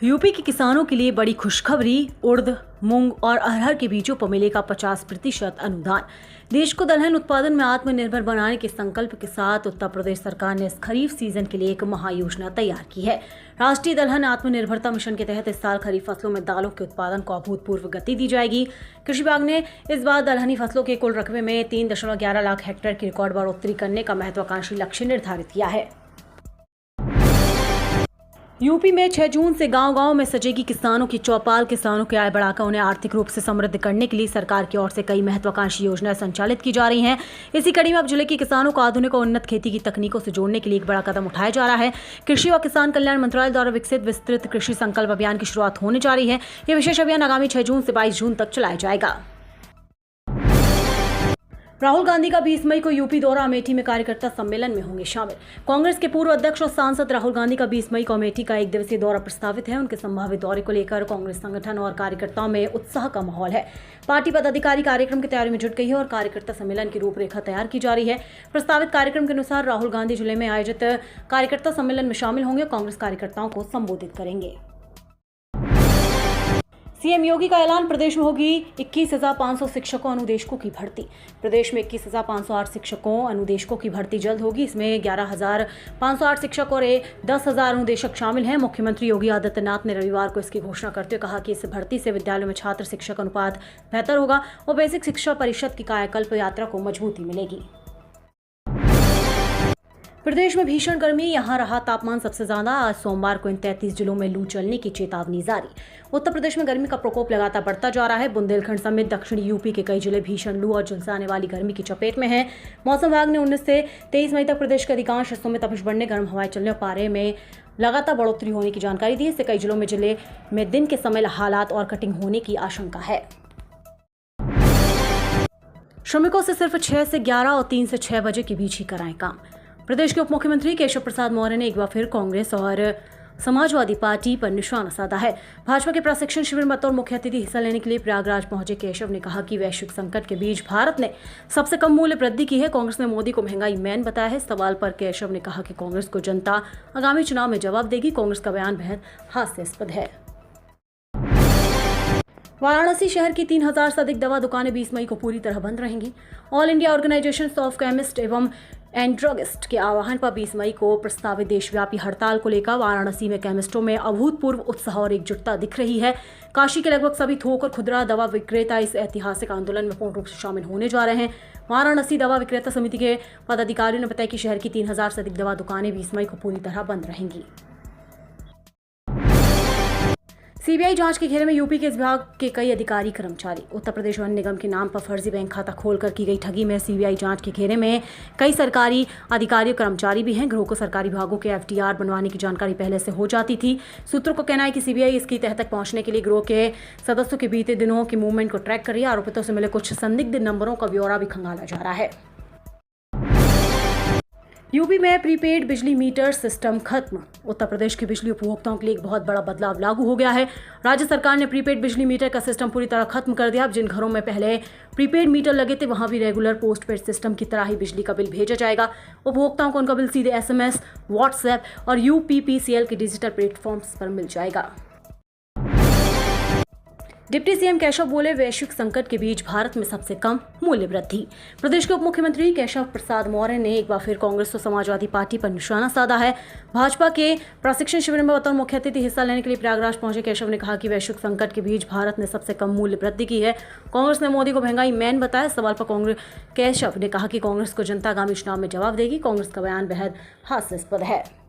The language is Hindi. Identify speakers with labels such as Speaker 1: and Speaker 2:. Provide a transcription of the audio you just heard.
Speaker 1: यूपी के किसानों के लिए बड़ी खुशखबरी। उड़द, मूंग और अरहर के बीजों पर मिलेगा 50% अनुदान। देश को दलहन उत्पादन में आत्मनिर्भर बनाने के संकल्प के साथ उत्तर प्रदेश सरकार ने इस खरीफ सीजन के लिए एक महायोजना तैयार की है। राष्ट्रीय दलहन आत्मनिर्भरता मिशन के तहत इस साल खरीफ फसलों में दालों के उत्पादन को अभूतपूर्व गति दी जाएगी। कृषि विभाग ने इस बार दलहनी फसलों के कुल रकबे में 3.11 लाख हेक्टेयर की रिकॉर्ड बढ़ोतरी करने का महत्वाकांक्षी लक्ष्य निर्धारित किया है। यूपी में 6 जून से गांव-गांव में सजेगी किसानों की चौपाल। किसानों की आय बढ़ाकर उन्हें आर्थिक रूप से समृद्ध करने के लिए सरकार की ओर से कई महत्वाकांक्षी योजनाएं संचालित की जा रही हैं। इसी कड़ी में अब जिले के किसानों को आधुनिक और उन्नत खेती की तकनीकों से जोड़ने के लिए एक बड़ा कदम उठाया जा रहा है। कृषि व किसान कल्याण मंत्रालय द्वारा विकसित विस्तृत कृषि संकल्प अभियान की शुरुआत होने जा रही है। यह विशेष अभियान आगामी 6 जून से 22 जून तक चलाया जाएगा। राहुल गांधी का 20 मई को यूपी दौरा। अमेठी में कार्यकर्ता सम्मेलन में होंगे शामिल। कांग्रेस के पूर्व अध्यक्ष और सांसद राहुल गांधी का 20 मई को अमेठी का 1 दिवसीय दौरा प्रस्तावित है। उनके संभावित दौरे को लेकर कांग्रेस संगठन और कार्यकर्ताओं में उत्साह का माहौल है। पार्टी पदाधिकारी कार्यक्रम की तैयारी में जुट गई है और कार्यकर्ता सम्मेलन की रूपरेखा तैयार की जा रही है। प्रस्तावित कार्यक्रम के अनुसार राहुल गांधी जिले में आयोजित कार्यकर्ता सम्मेलन में शामिल होंगे और कांग्रेस कार्यकर्ताओं को संबोधित करेंगे। सीएम योगी का ऐलान। प्रदेश में होगी 21,500 शिक्षकों अनुदेशकों की भर्ती। प्रदेश में 21,508 शिक्षकों अनुदेशकों की भर्ती जल्द होगी। इसमें 11,508 शिक्षक और 10,000 अनुदेशक शामिल हैं। मुख्यमंत्री योगी आदित्यनाथ ने रविवार को इसकी घोषणा करते हुए कहा कि इस भर्ती से विद्यालयों में छात्र शिक्षक अनुपात बेहतर होगा और बेसिक शिक्षा परिषद की कायाकल्प यात्रा को मजबूती मिलेगी। प्रदेश में भीषण गर्मी। यहां रहा तापमान सबसे ज्यादा। आज सोमवार को इन 33 जिलों में लू चलने की चेतावनी जारी। उत्तर प्रदेश में गर्मी का प्रकोप लगातार बढ़ता जा रहा है। बुंदेलखंड समेत दक्षिणी यूपी के कई जिले भीषण लू और झुलसाने वाली गर्मी की चपेट में हैं। मौसम विभाग ने 19 से 23 मई तक प्रदेश के अधिकांश हिस्सों में तपिश बढ़ने, गर्म हवाएं चलने और पारे में लगातार बढ़ोतरी होने की जानकारी दी। इससे कई जिलों में जिले में दिन के समय हालात और कटिंग होने की आशंका है। श्रमिकों से सिर्फ 6 से 11 और 3 से 6 बजे के बीच ही कराएं काम। प्रदेश के उप मुख्यमंत्री केशव प्रसाद मौर्य ने एक बार फिर कांग्रेस और समाजवादी पार्टी पर निशाना साधा है। भाजपा के प्रशिक्षण शिविर में बतौर मुख्य अतिथि हिस्सा लेने के लिए प्रयागराज पहुंचे केशव ने कहा कि वैश्विक संकट के बीच भारत ने सबसे कम मूल्य वृद्धि की है। कांग्रेस ने मोदी को महंगाई मैन बताया है। सवाल पर केशव ने कहा कि कांग्रेस को जनता आगामी चुनाव में जवाब देगी। कांग्रेस का बयान बेहद हास्यास्पद है। वाराणसी शहर की 3,000 से अधिक दवा दुकानें 20 मई को पूरी तरह बंद रहेंगी। All India organization of chemist एवं एंड ड्रगिस्ट के आह्वान पर 20 मई को प्रस्तावित देशव्यापी हड़ताल को लेकर वाराणसी में केमिस्टों में अभूतपूर्व उत्साह और एकजुटता दिख रही है। काशी के लगभग सभी थोक और खुदरा दवा विक्रेता इस ऐतिहासिक आंदोलन में पूर्ण रूप से शामिल होने जा रहे हैं। वाराणसी दवा विक्रेता समिति के पदाधिकारियों ने बताया कि शहर की 3,000 से अधिक दवा दुकानें 20 मई को पूरी तरह बंद रहेंगी। सीबीआई जांच के घेरे में यूपी के इस विभाग के कई अधिकारी कर्मचारी। उत्तर प्रदेश वन निगम के नाम पर फर्जी बैंक खाता खोलकर की गई ठगी में सीबीआई जांच के घेरे में कई सरकारी अधिकारी और कर्मचारी भी हैं। गिरोह को सरकारी विभागों के एफडीआर बनवाने की जानकारी पहले से हो जाती थी। सूत्रों का कहना है कि सीबीआई इसकी तह तक पहुंचने के लिए गिरोह के सदस्यों के बीते दिनों की मूवमेंट को ट्रैक कर रही है। आरोपितों से मिले कुछ संदिग्ध नंबरों का ब्यौरा भी खंगाला जा रहा है। यूपी में प्रीपेड बिजली मीटर सिस्टम खत्म। उत्तर प्रदेश के बिजली उपभोक्ताओं के लिए एक बहुत बड़ा बदलाव लागू हो गया है। राज्य सरकार ने प्रीपेड बिजली मीटर का सिस्टम पूरी तरह खत्म कर दिया। अब जिन घरों में पहले प्रीपेड मीटर लगे थे वहां भी रेगुलर पोस्टपेड सिस्टम की तरह ही बिजली का बिल भेजा जाएगा। उपभोक्ताओं को उनका बिल सीधे SMS, व्हाट्सएप और UPPCL के डिजिटल प्लेटफॉर्म्स पर मिल जाएगा। डिप्टी सीएम केशव बोले, वैश्विक संकट के बीच भारत में सबसे कम मूल्य वृद्धि। प्रदेश के उप मुख्यमंत्री केशव प्रसाद मौर्य ने एक बार फिर कांग्रेस और समाजवादी पार्टी पर निशाना साधा है। भाजपा के प्रशिक्षण शिविर में बतौर मुख्य अतिथि हिस्सा लेने के लिए प्रयागराज पहुंचे केशव ने कहा कि वैश्विक संकट के बीच भारत ने सबसे कम मूल्य वृद्धि की है। कांग्रेस ने मोदी को महंगाई मैन बताया। सवाल पर केशव ने कहा कि कांग्रेस को जनता आगामी चुनाव में जवाब देगी। कांग्रेस का बयान बेहद हास्यास्पद है।